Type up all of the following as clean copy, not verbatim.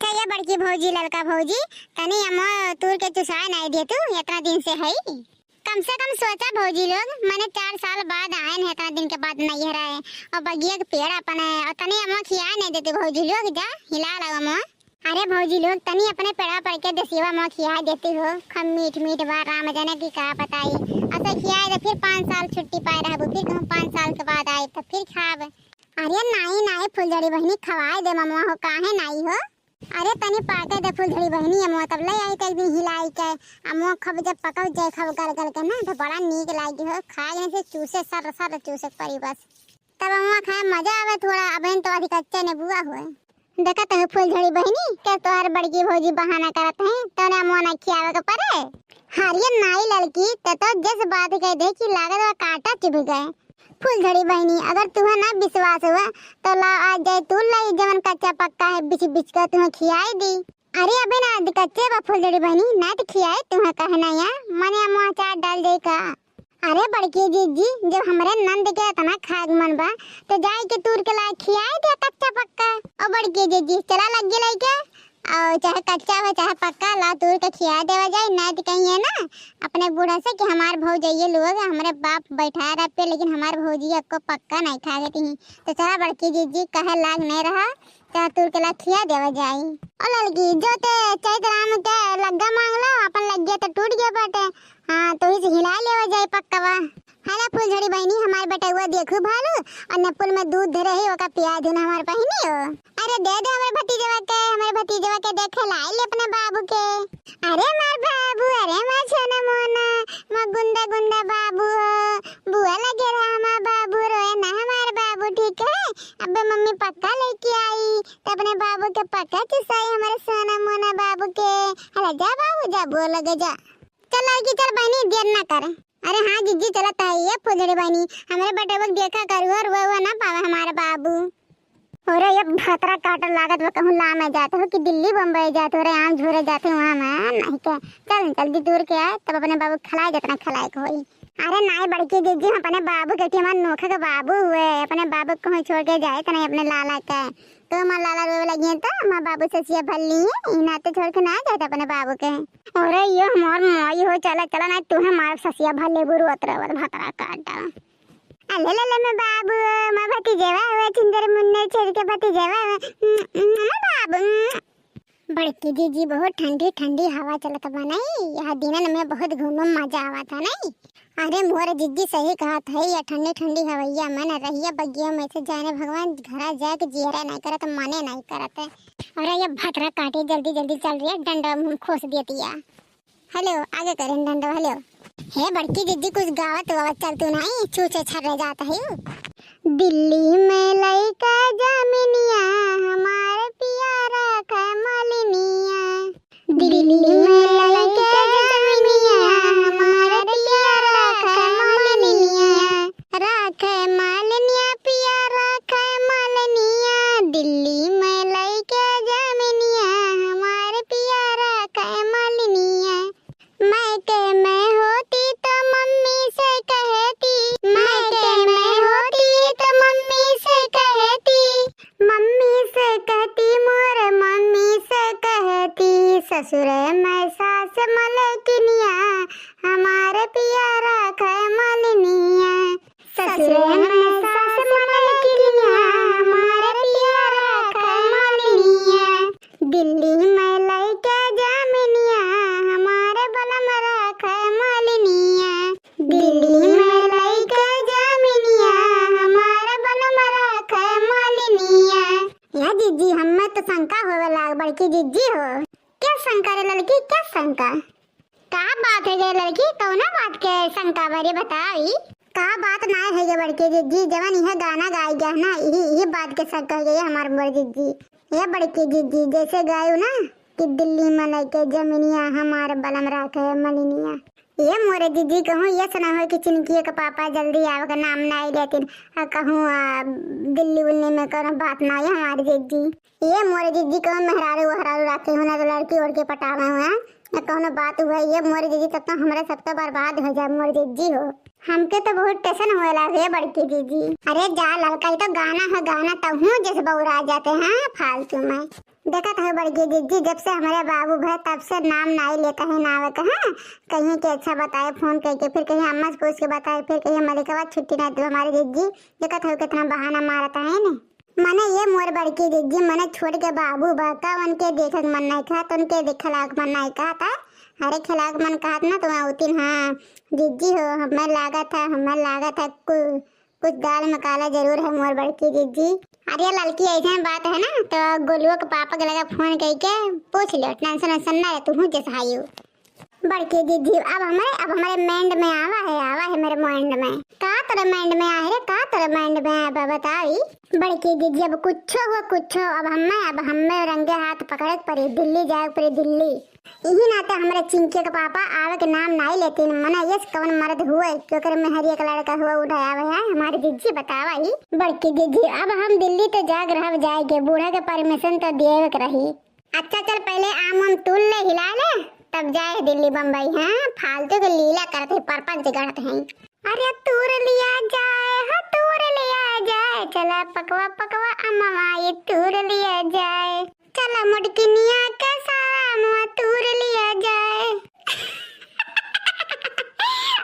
अरे ये बड़की भौजी लड़का भौजी तनी अम्मा तूर के चुसाए नहीं दे तू इतना दिन से है। कम से कम सोचा भौजी लोग मैंने 4 साल बाद आए हैं, इतना दिन के बाद नहीं हरा है और बगिया के पेड़ अपन है और तनी अम्मा खिया नहीं देते भौजी लोग, जा हिला लगा अम्मा। अरे भौजी लोग तनी अपने पेड़ा पड़ के देसीवा माँ खिया देती हो, खम मीठ मीठ बार राम जाने की का बताई ऐसा खियाए तो फिर 5 साल छुट्टी पाए रहा, फिर कहूँ 5 साल के बाद आए तो फिर खाब। अरे नाई नाई फुलझड़ी बहनी खवाए दे मम्मा हो, काहे नाई हो। अरे तनी पाके दे फुलझड़ी बहनी अम्मा तब ले आई एक दिन हिलाई के अम्मा खब जब पका जाए खब गल गल के ना तो बड़ा नीक लागी हो, खाए से चूसे सर सर चूसे परी बस तब अम्मा खाए मजा आवे थोड़ा। अबन तो अधिक कच्चे ने बुआ हुए देखा तो फुलझड़ी बहनी क्या तोहर बड़की भौजी बहाना करत है तो ने अम्मा ना खियावे के परे। हरियर नाई लड़की तो जिस बात कह दे कि लागत वा कांटा चुभ गए। फुलझड़ी बहनी अगर तुम्हें ना विश्वास हुआ तो ला आज जाए तू लाई जवन कच्चा पक्का है बिच बिच कर तुम्हें खियाई दी। अरे अबे ना कच्चे बा फुलझड़ी बहनी ना तो खियाए तुम्हें कहना या मने अम्मा चार डाल दे का। अरे बड़की जीजी जब हमारे नंद के इतना खाग मन बा तो जाए के तूर के ला खियाए दे कच्चा पक्का। और बड़की जीजी चला लग गई के और चाहे कच्चा हो चाहे पक्का ला तूर के खिया देवा जाए ना तो कहीं है ना अपने बूढ़ा से कि हमारे भौजाइये लोग हमारे बाप बैठाए रह पे लेकिन हमारे भौजी को पक्का नहीं खा देती हैं तो चला बड़की जीजी कहे लाग नहीं रहा चाहे तूर के ला खिया देवा जाए। और लड़की जो ते चैत राम के लग्गा मांग लो अपन लग गया तो टूट गया बाटे, हाँ तो इसे हिला लेवा जाए पक्का वा। हेला फुलझड़ी बहनी हमारे बेटा हुआ देखो भालू और नपुल में दूध धरे ही ओका पिया देना हमारे पहिनी हो। अरे दे दे हमारे भतीजवा के देखे लाई ले अपने बाबू के। अरे मार बाबू अरे मार छना मोना मां गुंदा गुंदा बाबू बुआ लगे रहा हमारा बाबू रोए ना हमारे बाबू ठीक है। अबे मम्मी पक्का लेके आई तो अपने बाबू के पक्का चुसाई हमारे सोना मोना बाबू के। अरे जा बाबू जा बोल लगे जा चल लड़की चल बहनी देर ना करे। अरे हाँ जीजी चलता है ये फुलझड़ी बहनी हमारे बेटे को देखा करू और वो ना पावे हमारे बाबू। अरे ये भतरा काटल लागत वो कहूँ ला मैं जाते हो कि दिल्ली बम्बई जाते हो रे आम झोरे जाते वहाँ मैं नहीं क्या चल जल्दी दूर के आए तब अपने बाबू खिलाए जितना खिलाए को होई। अरे नाई बड़की जीजी हम अपने बाबू के हमारे नोखे के बाबू हुए अपने बाबू को कहीं छोड़ के जाए तो नहीं अपने लाला के तो हमारे लाला रोवे लगी तो हमारे बाबू से सिया भल ली है नाते छोड़ के ना जाते अपने बाबू के। अरे ये हमार माई हो चला चला ना तू हमारे ससिया भले बुरु अतरवल भतरा काट डाल। अले ले मैं बाबू मैं भतीजेवा हुए चिंदर मुन्ने छेड़ के भतीजेवा बाबू। बड़की जीजी बहुत ठंडी ठंडी हवा चलत बा नहीं यह दिन में बहुत घूमने मजा आवा था नहीं। अरे मोर जीजी सही कहा था ये ठंडी ठंडी हवैया मन रहिया बगिया में से जाने भगवान घर जाके जियरा नहीं करत मने नहीं करत। अरे ये भतरा काटे जल्दी जल्दी चल रही है डंडा मुंह खोस देती है। हेलो आगे करें डंडा हेलो हे बड़की जीजी कुछ गावत वावत चलतू नहीं चूचे छर जाता है। दिल्ली में लइका जमीनिया हमारे प्यारा का मालिनिया दिल्ली में लइका जमीनिया हमारे प्यारा का मालिनिया राखे मालिनिया प्यारा का मालिनिया दिल्ली में लइका जमीनिया हमारे प्यारा का मालिनिया। मैं होती तो मम्मी से कहती मैं होती तो मम्मी से कहती मोर मम्मी से कहती ससुर मैं सास मलकिनिया हमारे प्यारा खे मालिनिया ससुर मैं सास मलकिनिया हमारे प्यारा खे मालिनिया। दिल्ली में लइका जमीनिया हमारे बलम रखे मालिनिया दिल्ली में लइका जमीनिया हमारे बलम रखे मालिनिया। या जीजी हमें तो शंका होवे लाग बड़की जीजी हो क्या शंका रे लड़की क्या शंका का बात है ये लड़की तो ना बात के शंका बारे बताई का बात ना है ये बड़की जीजी जवन यह गाना गाई गया ना यही बात के शंका है हमारे बड़ जीजी ये बड़की जीजी जैसे गायू ना कि दिल्ली में लइके जमीनिया हमारे बलम रखे मलिनिया। ये मोरे जीजी कहूँ ये सुना हो कि चिनकी का पापा जल्दी आवे का नाम ना आई लेकिन कहूँ दिल्ली उल्ली में करो बात ना है हमारी जीजी। ये मोरे जीजी कहूँ मेहरारू वहरारू रखे हो ना तो लड़की उड़की पटावे हुए कहूँ बात हुआ ये मोरे जीजी तब तो हमारे सब तो बर्बाद हो जाए मोरे जीजी हो हमके तो बहुत टेंशन हो लगे बड़की जीजी। अरे जा लड़का तो गाना है गाना तब हूँ जैसे बउरा जाते हैं फालतू में देखा था बड़की दीदी, जब से हमारे बाबू भाई तब से नाम नहीं लेता है नावे का। हाँ, कहीं के अच्छा बताए फोन करके, फिर कहीं अम्मा से पूछ के बताए, फिर कहीं मलिका छुट्टी नहीं दी हमारी दीदी। देखा था कितना बहाना मारता है ना। मने ये मोर बड़की दीदी मने छोड़ के बाबू बाका उनके देखक मन नहीं कहा, तो उनके दिखलाक मन नहीं कहा था। हरे खिलाक मन कहा ना तो उतिन। हाँ दीदी हो, हमें लागा था कुछ दाल में काला जरूर है मोर बड़की दीदी। अरे लड़की ऐसा बात है ना तो गोलुआ के पापा के लगा फोन करके पूछ लो, टेंशन वेंशन ना है, तू जैसा आई हो बड़की दीदी। अब हमारे माइंड में आवा है मेरे माइंड में। का तेरे माइंड में आए रे, का तेरे माइंड में आया बताई बड़की दीदी। अब कुछ हुआ अब हमें रंगे हाथ पकड़े पड़ी दिल्ली जाए पड़ी दिल्ली। यही नाते हमारे चिंके के पापा आवे के नाम नहीं लेते मना। ये कौन मर्द हुआ क्योंकि में हरिया का लड़का हुआ उठाया हुआ है हमारी दीदी बतावा ही बड़की दीदी। अब हम दिल्ली तो जाग रह जाएंगे, बूढ़ा के परमिशन तो दिए रही। अच्छा चल पहले आम तूल ले हिला ले तब जाए दिल्ली बम्बई। हाँ फालतू के लीला करते परपंच गढ़ते हैं। अरे तूर लिया जाए चला पकवा अम्मा ये तूर लिया जाए, चला मुटकिनिया के सारा मुआ तूर लिया जाए।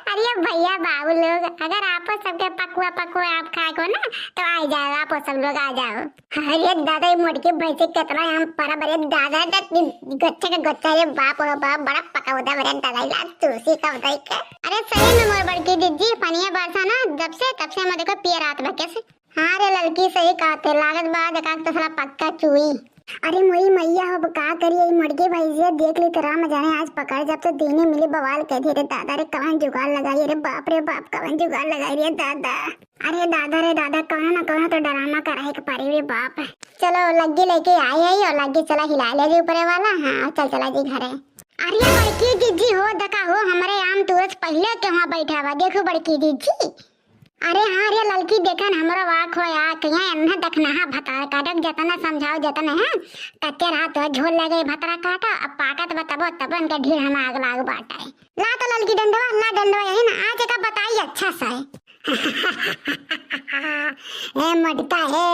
अरे भैया बाबू लोग अगर आप सबके पकवा आप खाए को ना तो आ जाओ, आप सब लोग आ जाओ। अरे दादा ये मुटकी भैंसे कितना हम पर बड़े दादा गच्चे के गच्चा ये बाप बड़ा पका होता मेरे दादा ला तुलसी का बताई के। अरे सही में मोर बड़की दीदी पनिया बरसा ना जब से तब से मैं देखो पिए रात भर कैसे। हाँ रे लड़की सही कहते लागत बाद का तो थोड़ा पक्का चुई। अरे मोरी मैया अब का करिए मुर्गे भैंसिया देख ली तो राम जाने आज पकड़ जब से देने मिली बवाल कह दी रे दादा रे कवन जुगाड़ लगाई रे बाप कवन जुगाड़ लगाई रे दादा। अरे दादा रे दादा कहना ना कहना तो डरामा कराए के पारी रे बाप। चलो लग्गी लेके आई और लग्गी चला हिला ले जी ऊपर वाला। हाँ चला जी घरे। अरे बड़की दीदी हो दका हो हमारे आम तुरंत पहले के वहाँ बैठा हुआ देखो बड़की दीदी। अरे हाँ रे लड़की देखन हमरा वाक हो या कहिया एन्हा देखना हा भतार काटक जतना समझाओ जतना है कच्चे रात झोल लगे भतरा काटा अब पाकत बताबो तब इनका ढेर हम आग लाग बाटा है। ला तो लड़की डंडवा यही ना आज का बताइए अच्छा सा है। ए मटका है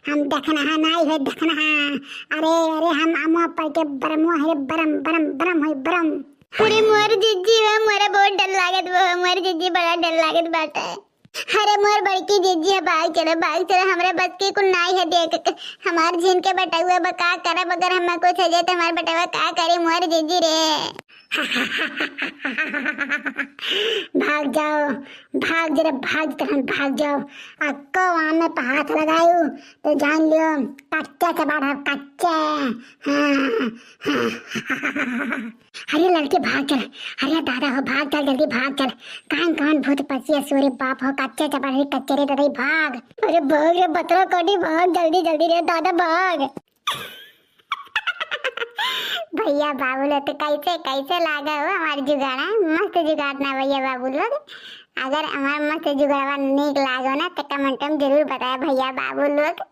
हम देखना है नहीं है देखना है। अरे हम अम्मा पर के बरमो है बरम है बरम। अरे मोर जीजी है मोरे बहुत डर लागत वो मोर जीजी बड़ा डर लागत बाटा है। अरे मोर बड़की जीजी है भाग चलो हमारे बस की कुछ नहीं है देख हमारे जिन के बेटा हुआ बका करे अगर हमें कुछ है तो हमारे बेटा हुआ का करे मोर जीजी रे। भाग जाओ अक्को वहाँ में हाथ लगायू तो जान लियो कच्चे से बाढ़ कच्चे। अरे लड़के भाग चल, अरे दादा हो भाग चल जल्दी भाग चल। कान भूत पसिया सूर्य बाप हो कच्चे चबाड़ी कच्चे रे दादा भाग। अरे भाग रे बतरा कोडी भाग जल्दी रे दादा भाग। भैया बाबू लोग तो कैसे लागा हो हमारी जुगाड़ा मस्त जुगाड़ना भैया बाबू लोग। अगर हमारा मस्त जुगाड़वा नीक लागो ना तो कमेंट में जरूर बताया भैया बाबू लोग।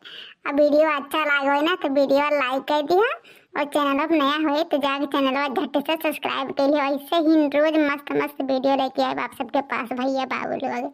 अब वीडियो अच्छा लागो ना तो वीडियो लाइक कर दिया और चैनल पर नया हो तो जाके चैनल झट से सब्सक्राइब करिए। ऐसे ही रोज मस्त वीडियो लेके आए आप सबके पास भैया बाबू लोग।